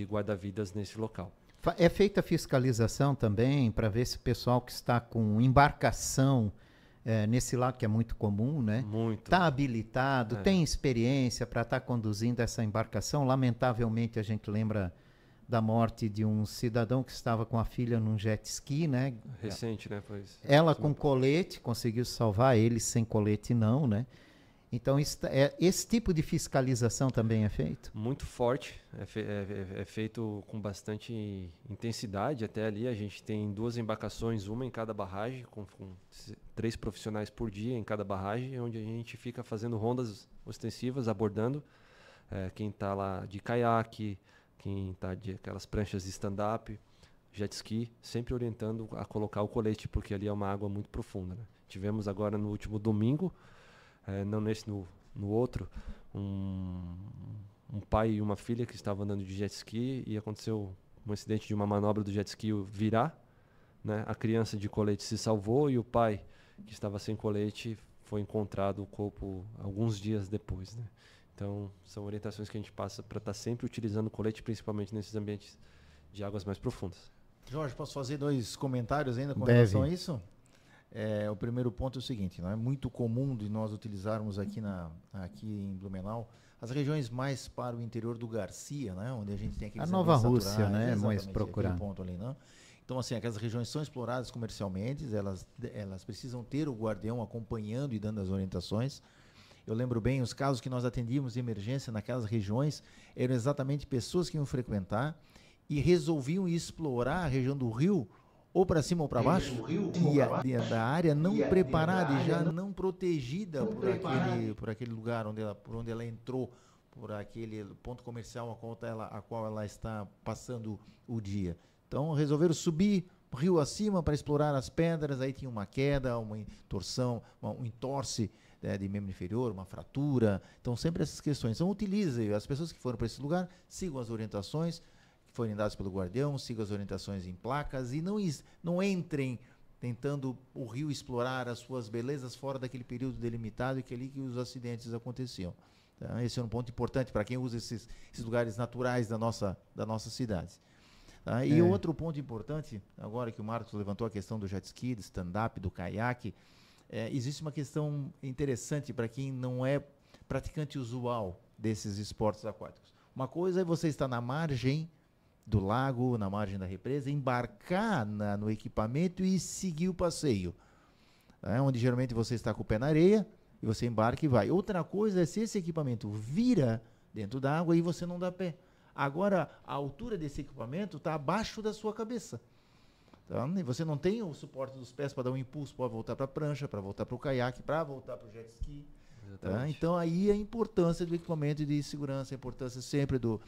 guarda-vidas nesse local. É feita fiscalização também para ver se o pessoal que está com embarcação nesse lado, que é muito comum, né? Muito. Está habilitado, tem experiência para estar conduzindo essa embarcação. Lamentavelmente, a gente lembra da morte de um cidadão que estava com a filha num jet ski, né? Recente, né? Pois. Ela com colete, conseguiu salvar, ele sem colete não, né? Então, esse tipo de fiscalização também é feito? Muito forte, é feito com bastante intensidade até ali. A gente tem 2 embarcações, uma em cada barragem, com 3 profissionais por dia em cada barragem, onde a gente fica fazendo rondas ostensivas, abordando quem está lá de caiaque, quem está de aquelas pranchas de stand-up, jet ski, sempre orientando a colocar o colete, porque ali é uma água muito profunda, né? Tivemos agora no último domingo, não nesse, no outro, um pai e uma filha que estavam andando de jet ski e aconteceu um acidente de uma manobra do jet ski virar, né? A criança de colete se salvou e o pai, que estava sem colete, foi encontrado o corpo alguns dias depois, né? Então, são orientações que a gente passa para estar sempre utilizando o colete, principalmente nesses ambientes de águas mais profundas. Jorge, posso fazer 2 comentários ainda com Deve. relação a isso? O primeiro ponto é o seguinte, não é muito comum de nós utilizarmos aqui em Blumenau as regiões mais para o interior do Garcia, né, onde a gente tem aqueles a Nova ambientes Rússia, naturais, né, mais exatamente, procurar. aquele ponto ali, né? Então, assim, aquelas regiões são exploradas comercialmente, elas precisam ter o guardião acompanhando e dando as orientações. Eu lembro bem, os casos que nós atendíamos de emergência naquelas regiões eram exatamente pessoas que iam frequentar e resolviam explorar a região do rio ou para cima ou para baixo, e da área não preparada e já não protegida por aquele lugar por onde ela entrou, por aquele ponto comercial a qual ela está passando o dia. Então resolveram subir rio acima para explorar as pedras, aí tinha uma queda, uma torção, um entorse de membro inferior, uma fratura. Então sempre essas questões. Então utilize, as pessoas que foram para esse lugar, sigam as orientações que forem dadas pelo guardião, sigam as orientações em placas e não entrem tentando o rio explorar as suas belezas fora daquele período delimitado e que ali que os acidentes aconteciam. Tá? Esse é um ponto importante para quem usa esses lugares naturais da nossa cidade. Tá? E outro ponto importante, agora que o Marcos levantou a questão do jet ski, do stand-up, do caiaque, existe uma questão interessante para quem não é praticante usual desses esportes aquáticos. Uma coisa é você estar na margem do lago, na margem da represa, embarcar no equipamento e seguir o passeio. Onde geralmente você está com o pé na areia e você embarca e vai. Outra coisa é se esse equipamento vira dentro da água e você não dá pé. Agora, a altura desse equipamento está abaixo da sua cabeça. Tá? E você não tem o suporte dos pés para dar um impulso para voltar para a prancha, para voltar para o caiaque, para voltar para o jet ski. Tá? Então, aí a importância do equipamento de segurança, a importância sempre do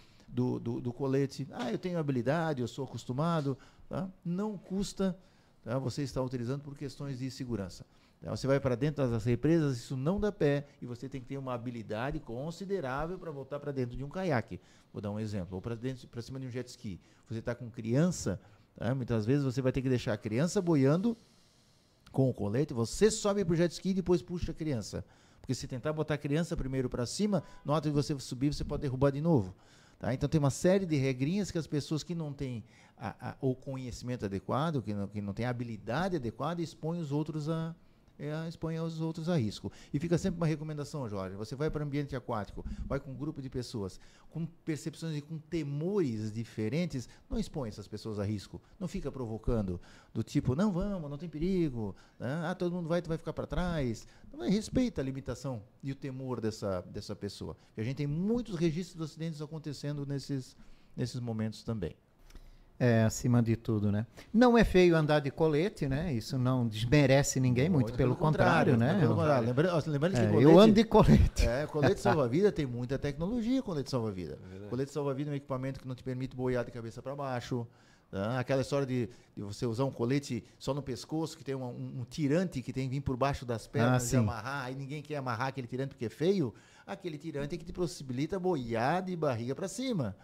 colete. Eu tenho habilidade, eu sou acostumado. Tá? Não custa, tá? Você está utilizando por questões de segurança. Tá? Você vai para dentro das represas, isso não dá pé e você tem que ter uma habilidade considerável para voltar para dentro de um caiaque. Vou dar um exemplo. Ou para cima de um jet ski. Você está com criança, tá? Muitas vezes você vai ter que deixar a criança boiando com o colete, você sobe para o jet ski e depois puxa a criança. Porque se tentar botar a criança primeiro para cima, na hora de você subir, você pode derrubar de novo. Tá? Então tem uma série de regrinhas que as pessoas que não têm o conhecimento adequado, que não têm a habilidade adequada, expõem os outros a risco. E fica sempre uma recomendação, Jorge. Você vai para o ambiente aquático, vai com um grupo de pessoas com percepções e com temores diferentes, não expõe essas pessoas a risco. Não fica provocando do tipo, não vamos, não tem perigo, né? Todo mundo vai, tu vai ficar para trás. Não, respeita a limitação e o temor dessa pessoa. E a gente tem muitos registros de acidentes acontecendo nesses momentos também. Acima de tudo, né? Não é feio andar de colete, né? Isso não desmerece ninguém, muito pelo contrário, né? Lembrando que colete, eu ando de colete. Colete salva-vida tem muita tecnologia, colete salva-vida. Colete salva-vida é um equipamento que não te permite boiar de cabeça para baixo. Tá? Aquela história de você usar um colete só no pescoço, que tem um tirante que tem que vir por baixo das pernas e amarrar, e ninguém quer amarrar aquele tirante porque é feio. Aquele tirante é que te possibilita boiar de barriga para cima.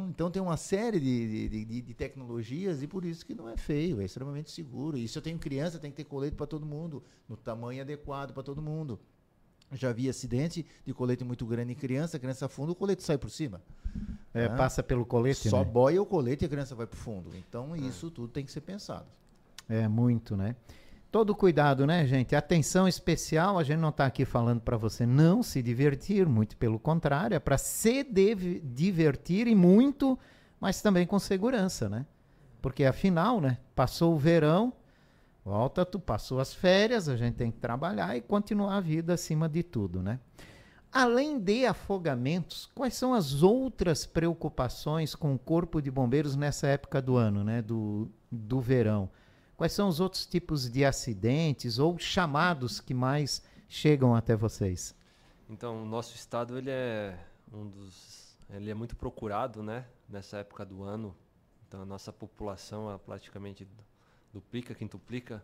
Então tem uma série de tecnologias e por isso que não é feio, é extremamente seguro. E se eu tenho criança, tem que ter colete para todo mundo, no tamanho adequado para todo mundo. Já vi acidente de colete muito grande em criança, a criança afunda, o colete sai por cima. Passa pelo colete, Só né? boia o colete e a criança vai para o fundo. Então isso tudo tem que ser pensado. Muito, né? Todo cuidado, né, gente? Atenção especial, a gente não está aqui falando para você não se divertir, muito pelo contrário, é para se divertir e muito, mas também com segurança, né? Porque afinal, né, passou o verão, volta, tu passou as férias, a gente tem que trabalhar e continuar a vida acima de tudo, né? Além de afogamentos, quais são as outras preocupações com o Corpo de Bombeiros nessa época do ano, né, do verão? Quais são os outros tipos de acidentes ou chamados que mais chegam até vocês? Então, o nosso estado ele é ele é muito procurado, né, nessa época do ano. Então, a nossa população praticamente duplica, quintuplica.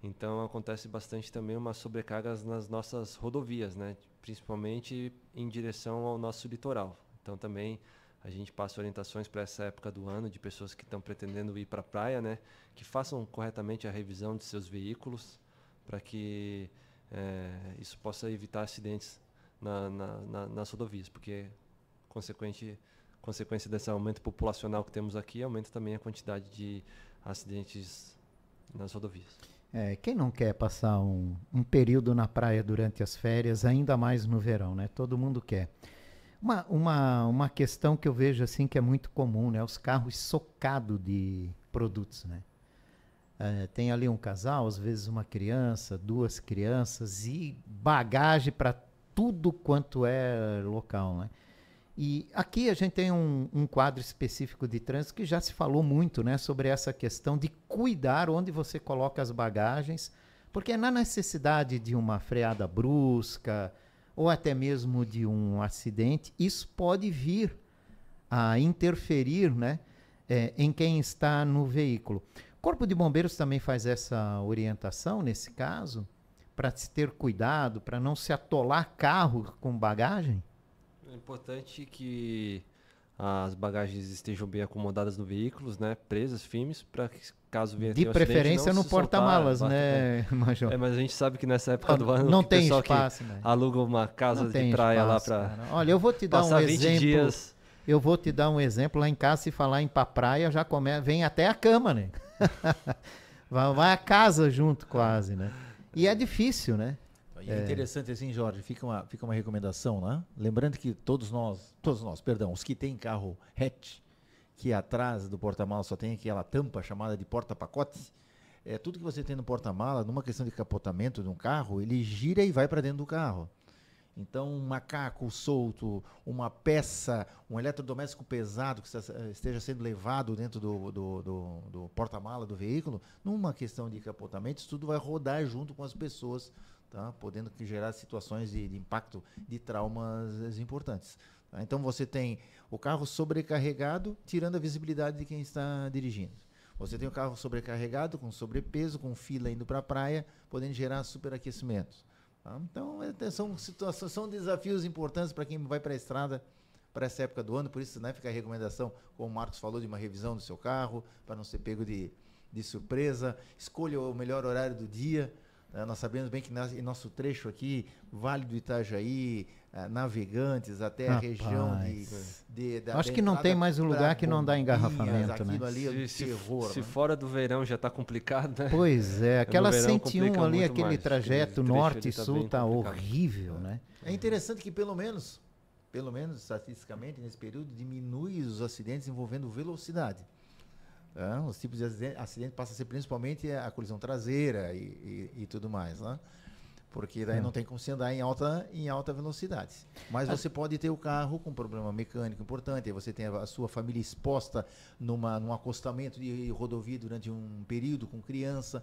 Então, acontece bastante também umas sobrecargas nas nossas rodovias, né, principalmente em direção ao nosso litoral. Então, também a gente passa orientações para essa época do ano de pessoas que estão pretendendo ir para a praia, né, que façam corretamente a revisão de seus veículos para que isso possa evitar acidentes nas rodovias, porque consequência desse aumento populacional que temos aqui, aumenta também a quantidade de acidentes nas rodovias. Quem não quer passar um período na praia durante as férias, ainda mais no verão, né? Todo mundo quer. Uma questão que eu vejo assim que é muito comum, né? Os carros socados de produtos, né? Tem ali um casal, às vezes uma criança, 2 crianças e bagagem para tudo quanto é local, né? E aqui a gente tem um quadro específico de trânsito que já se falou muito, né, sobre essa questão de cuidar onde você coloca as bagagens, porque na necessidade de uma freada brusca ou até mesmo de um acidente, isso pode vir a interferir, né, em quem está no veículo. O Corpo de Bombeiros também faz essa orientação nesse caso, para se ter cuidado, para não se atolar carro com bagagem? É importante que as bagagens estejam bem acomodadas no veículo, né, presas, firmes, para que caso venha de preferência no porta-malas, né, Major? Mas a gente sabe que nessa época do ano não o tem pessoal espaço, que né? aluga uma casa de praia espaço, lá para olha, eu vou te dar um 20 exemplo. Dias. Eu vou te dar um exemplo lá em casa, se falar em ir pra praia, já vem até a cama, né? vai a casa junto quase, né? E é difícil, né? E é interessante assim, Jorge, fica uma recomendação, né? Lembrando que todos nós, os que têm carro hatch, que atrás do porta-mala só tem aquela tampa chamada de porta-pacote, tudo que você tem no porta-mala, numa questão de capotamento de um carro, ele gira e vai para dentro do carro. Então, um macaco solto, uma peça, um eletrodoméstico pesado que esteja sendo levado dentro do porta-mala do veículo, numa questão de capotamento, isso tudo vai rodar junto com as pessoas, tá? Podendo gerar situações de impacto, de traumas importantes. Tá? Então, você tem o carro sobrecarregado, tirando a visibilidade de quem está dirigindo. Você tem o carro sobrecarregado, com sobrepeso, com fila indo para a praia, podendo gerar superaquecimento. Então, são desafios importantes para quem vai para a estrada para essa época do ano, por isso, né, fica a recomendação, como o Marcos falou, de uma revisão do seu carro, para não ser pego de surpresa. Escolha o melhor horário do dia. Nós sabemos bem que em nosso trecho aqui, Vale do Itajaí, Navegantes, até a região acho que não tem mais um lugar que não dá engarrafamento, né? Ali se fora do verão já está complicado, né? Pois é, aquela 101 ali, aquele mais, trajeto norte e sul tá horrível, né? É interessante que pelo menos estatisticamente, nesse período, diminui os acidentes envolvendo velocidade. Os tipos de acidente passam a ser principalmente a colisão traseira e tudo mais, né? Porque daí não tem como se andar em alta velocidade. Mas você pode ter o carro com problema mecânico importante, aí você tem a sua família exposta num acostamento de rodovia durante um período com criança,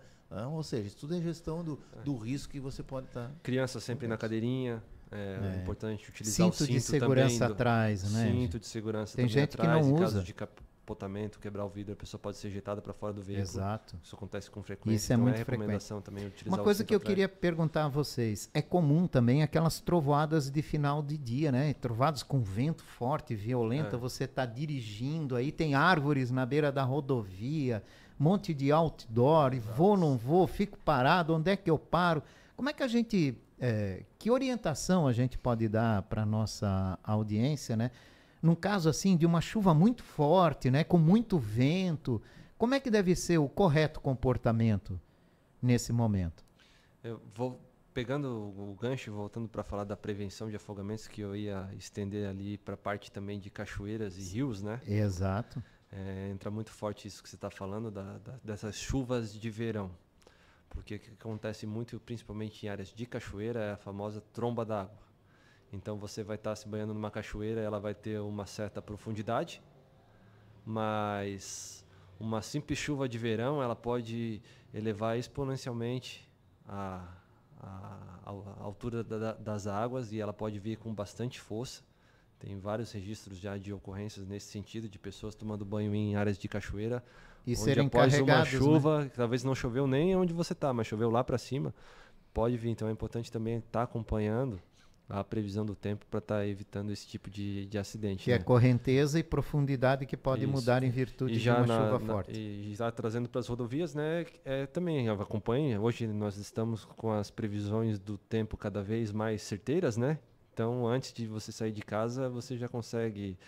ou seja, isso tudo é gestão do risco que você pode estar... Criança sempre na cadeirinha. É importante utilizar o cinto de segurança também, atrás, né? Cinto de segurança tem também gente atrás, que não em usa. caso de capotamento, quebrar o vidro, a pessoa pode ser ejetada para fora do veículo. Exato. Isso acontece com frequência. Isso é então muito recomendação frequente. Também utilizar uma coisa o que eu atrás. queria perguntar a vocês, é comum também aquelas trovoadas de final de dia, né? Trovadas com vento forte, violenta, você está dirigindo, aí tem árvores na beira da rodovia, monte de outdoor, e vou, não vou, fico parado, onde é que eu paro? Como é que a gente... que orientação a gente pode dar para a nossa audiência, né? Num caso assim de uma chuva muito forte, né? Com muito vento, como é que deve ser o correto comportamento nesse momento? Eu vou pegando o gancho, voltando para falar da prevenção de afogamentos, que eu ia estender ali para a parte também de cachoeiras e rios, né? Exato. Entra muito forte isso que você está falando, dessas chuvas de verão. Porque o que acontece muito, principalmente em áreas de cachoeira, é a famosa tromba d'água. Então você vai estar se banhando numa cachoeira, ela vai ter uma certa profundidade, mas uma simples chuva de verão, ela pode elevar exponencialmente a altura das águas, e ela pode vir com bastante força. Tem vários registros já de ocorrências nesse sentido, de pessoas tomando banho em áreas de cachoeira, E onde serem após uma carregados, chuva, né? talvez não choveu nem onde você está, mas choveu lá para cima, pode vir. Então é importante também estar acompanhando a previsão do tempo para estar evitando esse tipo de acidente. Que é né? correnteza e profundidade que pode Isso. mudar em virtude E de já uma chuva forte. E já trazendo para as rodovias, né, também acompanhe. Hoje nós estamos com as previsões do tempo cada vez mais certeiras, né? Então, antes de você sair de casa, você já consegue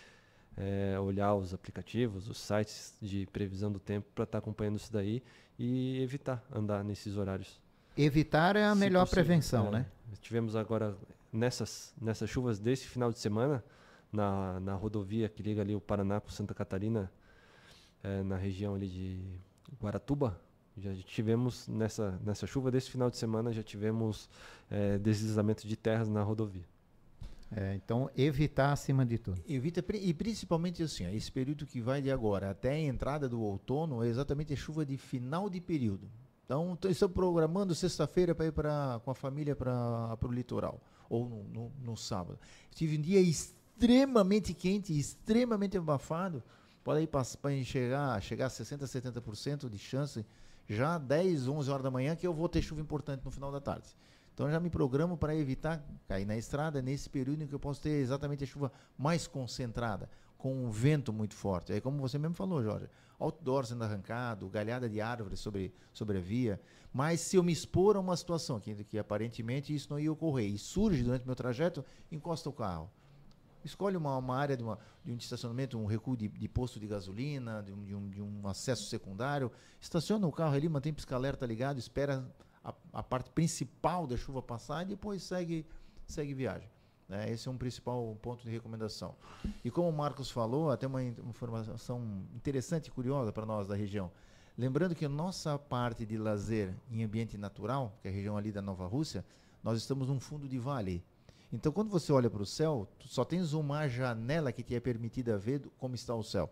olhar os aplicativos, os sites de previsão do tempo para estar acompanhando isso daí e evitar andar nesses horários. Evitar é a Se melhor possível, prevenção, né? Tivemos agora, nessas chuvas desse final de semana, na rodovia que liga ali o Paraná com Santa Catarina, na região ali de Guaratuba, já tivemos, nessa chuva desse final de semana, já tivemos deslizamento de terras na rodovia. Então, evitar acima de tudo. Evita, e principalmente assim, esse período que vai de agora até a entrada do outono é exatamente a chuva de final de período. Então, estou programando sexta-feira para ir com a família para o litoral, ou no sábado. Tive um dia extremamente quente, extremamente abafado, pode ir para chegar a 60%, 70% de chance, já 10, 11 horas da manhã, que eu vou ter chuva importante no final da tarde. Então já me programo para evitar cair na estrada nesse período em que eu posso ter exatamente a chuva mais concentrada, com um vento muito forte. Aí, como você mesmo falou, Jorge, outdoor sendo arrancado, galhada de árvores sobre a via. Mas se eu me expor a uma situação que aparentemente isso não ia ocorrer e surge durante o meu trajeto, encosta o carro. Escolhe uma área de um estacionamento, um recuo de posto de gasolina, de um acesso secundário, estaciona o carro ali, mantém o pisca-alerta ligado, espera a parte principal da chuva passar e depois segue viagem. Esse é um principal ponto de recomendação. E como o Marcos falou, até uma informação interessante e curiosa para nós da região. Lembrando que a nossa parte de lazer em ambiente natural, que é a região ali da Nova Rússia, nós estamos num fundo de vale. Então, quando você olha para o céu, tu só tens uma janela que te é permitida ver como está o céu.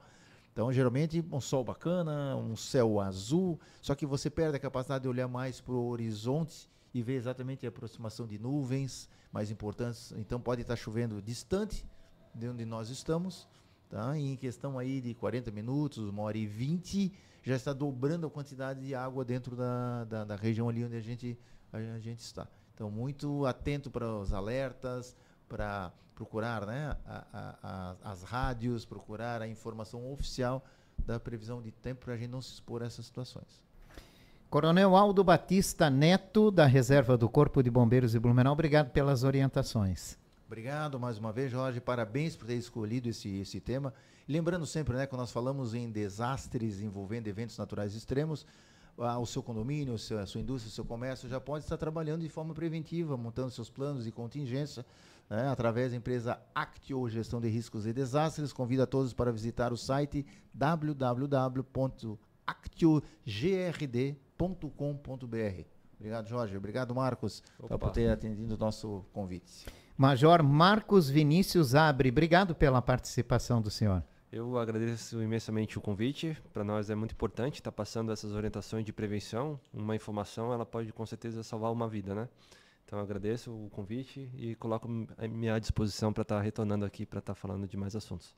Então, geralmente, um sol bacana, um céu azul, só que você perde a capacidade de olhar mais para o horizonte e ver exatamente a aproximação de nuvens mais importantes. Então, pode estar chovendo distante de onde nós estamos, tá? E em questão aí de 40 minutos, 1h20, já está dobrando a quantidade de água dentro da região ali onde a gente está. Então, muito atento para os alertas, para procurar, né, as rádios, procurar a informação oficial da previsão de tempo para a gente não se expor a essas situações. Coronel Aldo Batista Neto, da Reserva do Corpo de Bombeiros de Blumenau, obrigado pelas orientações. Obrigado mais uma vez, Jorge, parabéns por ter escolhido esse tema. Lembrando sempre, né, quando nós falamos em desastres envolvendo eventos naturais extremos, o seu condomínio, a sua indústria, o seu comércio já pode estar trabalhando de forma preventiva, montando seus planos de contingência, né, através da empresa Actio Gestão de Riscos e Desastres. Convido a todos para visitar o site www.actiogrd.com.br. Obrigado, Jorge. Obrigado, Marcos, por ter atendido o nosso convite. Major Marcos Vinícius Abre, obrigado pela participação do senhor. Eu agradeço imensamente o convite. Para nós é muito importante estar passando essas orientações de prevenção. Uma informação, ela pode com certeza salvar uma vida, né? Então eu agradeço o convite e coloco a minha disposição para estar retornando aqui para estar falando de mais assuntos.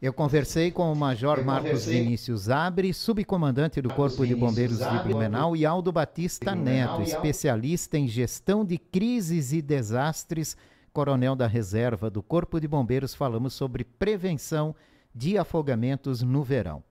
Eu conversei com o Major Marcos Vinícius Abre, subcomandante do Corpo de Bombeiros de Blumenau, e Aldo Batista Neto, especialista em gestão de crises e desastres, coronel da Reserva do Corpo de Bombeiros. Falamos sobre prevenção de afogamentos no verão.